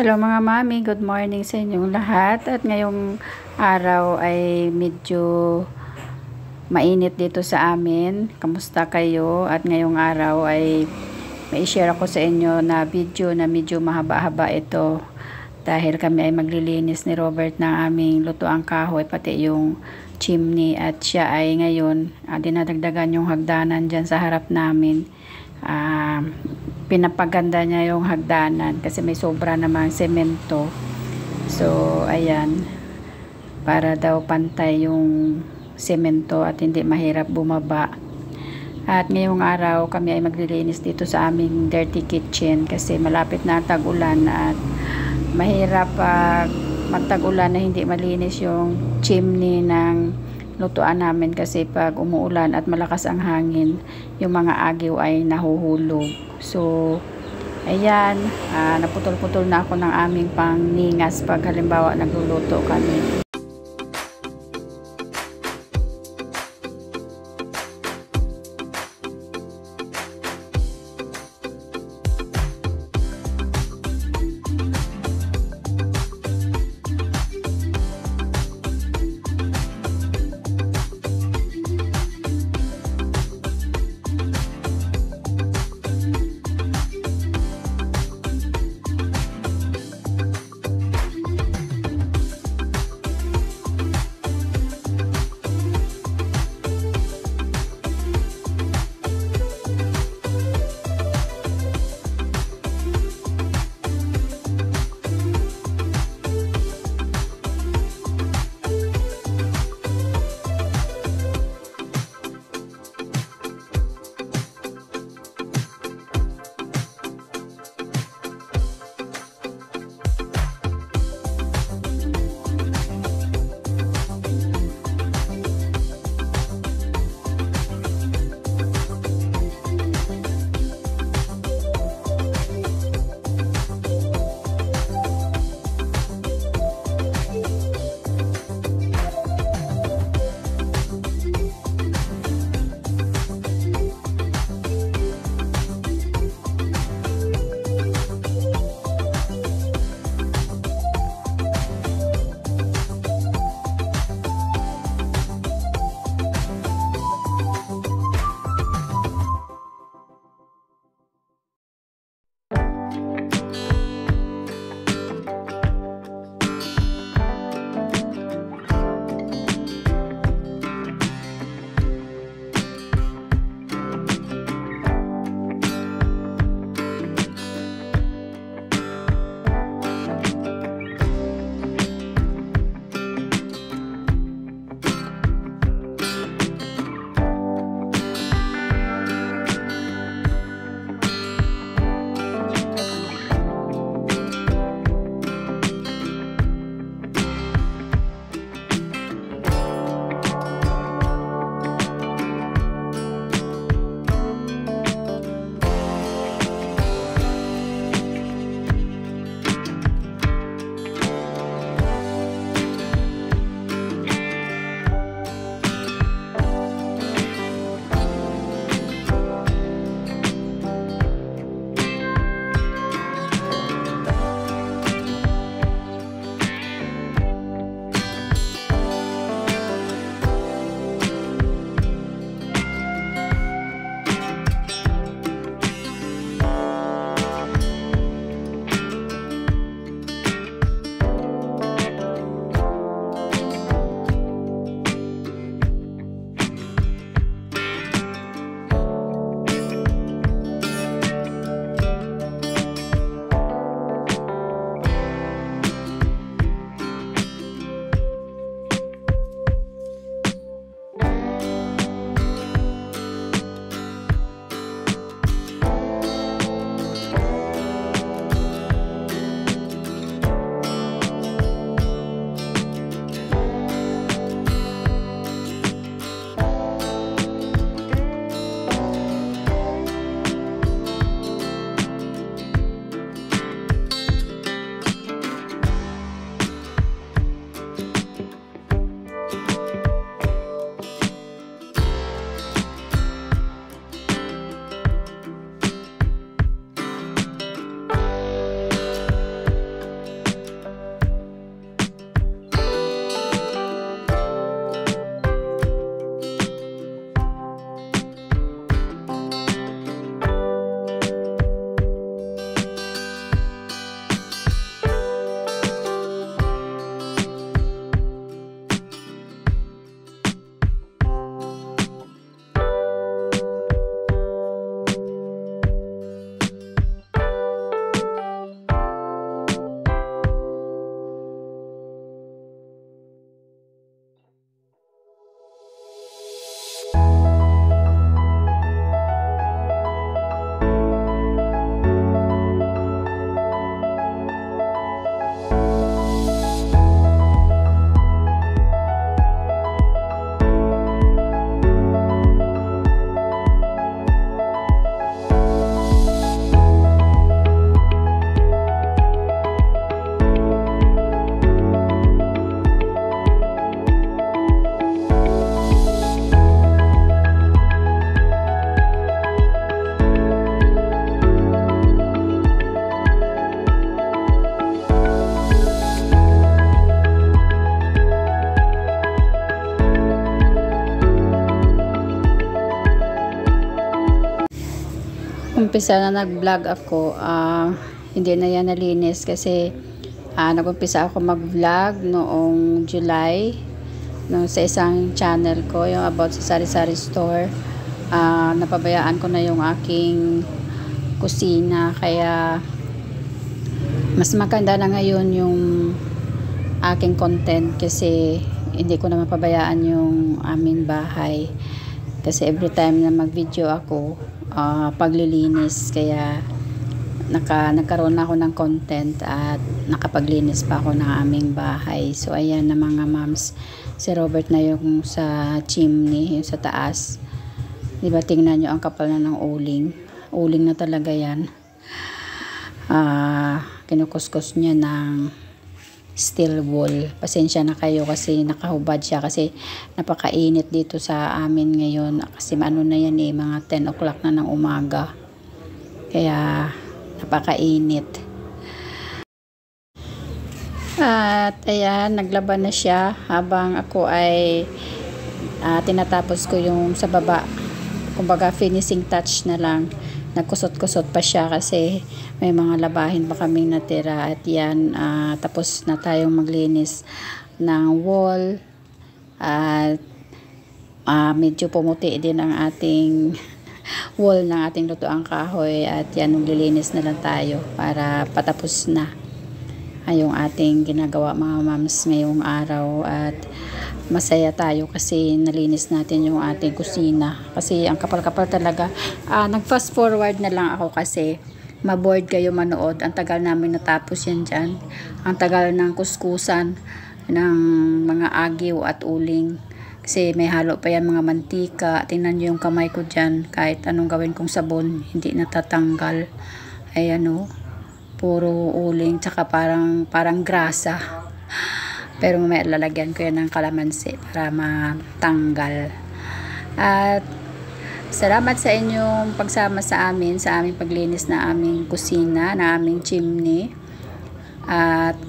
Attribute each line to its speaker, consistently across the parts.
Speaker 1: Hello mga mami, good morning sa inyong lahat. At ngayong araw ay medyo mainit dito sa amin. Kamusta kayo? At ngayong araw ay may share ako sa inyo na video na medyo mahaba-haba ito. Dahil kami ay maglilinis ni Robert ng aming lutuang kahoy, pati yung chimney. At siya ay ngayon dinadagdagan yung hagdanan dyan sa harap namin. Pinapaganda niya yung hagdanan kasi may sobra namang semento. So ayan, para daw pantay yung semento at hindi mahirap bumaba. At ngayong araw kami ay maglilinis dito sa aming dirty kitchen kasi malapit na ang tag-ulan at mahirap magtag-ulan na hindi malinis yung chimney ng lutuan namin kasi pag umuulan at malakas ang hangin, yung mga agiw ay nahuhulog. So ayan, naputol-putol na ako ng aming pangningas pag halimbawa nagluluto kami. umpisa na nag-vlog ako, hindi na yan nalinis kasi nag-umpisa ako mag-vlog noong July sa isang channel ko, yung about sa sari-sari store. Napabayaan ko na yung aking kusina, kaya mas maganda na ngayon yung aking content kasi hindi ko na mapabayaan yung aming bahay. Kasi every time na mag-video ako, paglilinis, kaya nagkaroon ako ng content at nakapaglinis pa ako ng aming bahay. So ayan na mga moms, si Robert na yung sa chimney, yung sa taas. Diba, tingnan nyo ang kapal na ng uling. Uling na talaga yan. Kinukuskus niya ng steel wool. Pasensya na kayo kasi nakahubad siya kasi napakainit dito sa amin ngayon. Kasi ano na yan mga 10 o'clock na ng umaga. Kaya napakainit. At ayan, naglaban na siya habang ako ay tinatapos ko yung sa baba. Kumbaga finishing touch na lang. Nagkusot-kusot pa siya kasi may mga labahin pa kaming natira. At yan, tapos na tayong maglinis ng wall. At medyo pumuti din ang ating wall ng ating lutoang kahoy. At yan, maglilinis na lang tayo para patapos na yung ating ginagawa mga moms ngayong araw. At masaya tayo kasi nalinis natin yung ating kusina kasi ang kapal-kapal talaga. Nag fast forward na lang ako kasi maboard kayo manood. Ang tagal namin natapos yan dyan. Ang tagal ng kuskusan ng mga agiw at uling kasi may halo pa yan mga mantika. Tingnan nyo yung kamay ko dyan, kahit anong gawin kong sabon hindi natatanggal. Ayan puro uling tsaka parang grasa. Pero mamaya lalagyan ko yan ng kalamansi para matanggal. At salamat sa inyong pagsama sa amin, sa aming paglinis na aming kusina, na aming chimney. At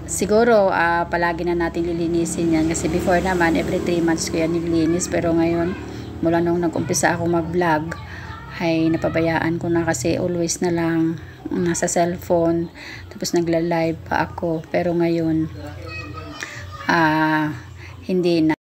Speaker 1: siguro palagi na natin lilinisin yan kasi before naman every 3 months ko yan nililinis. Pero ngayon, mula nung nag-umpisa ako mag-vlog, ay napabayaan ko na kasi always na lang nasa cellphone. Tapos nagla-live pa ako. Pero ngayon, hindi na.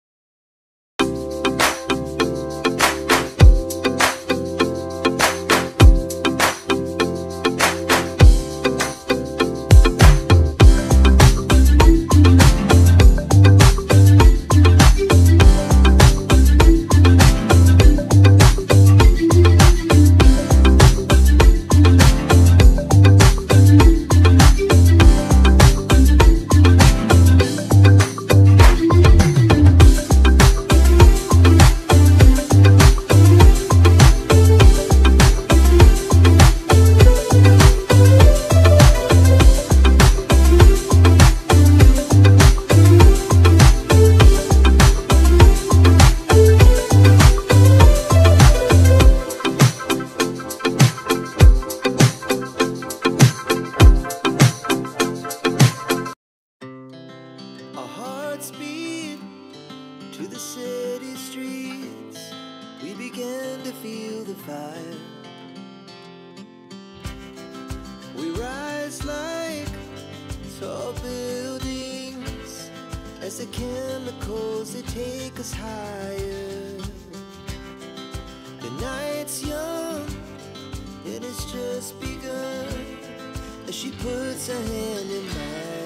Speaker 2: To the city streets, we began to feel the fire. We rise like tall buildings as the chemicals they take us higher. The night's young, it has just begun as she puts her hand in mine.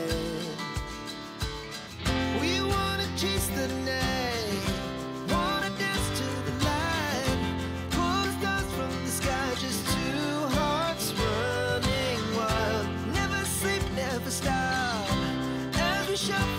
Speaker 2: We wanna chase the night, wanna dance to the light, pull the stars from the sky, just two hearts running wild. Never sleep, never stop, as we shuffle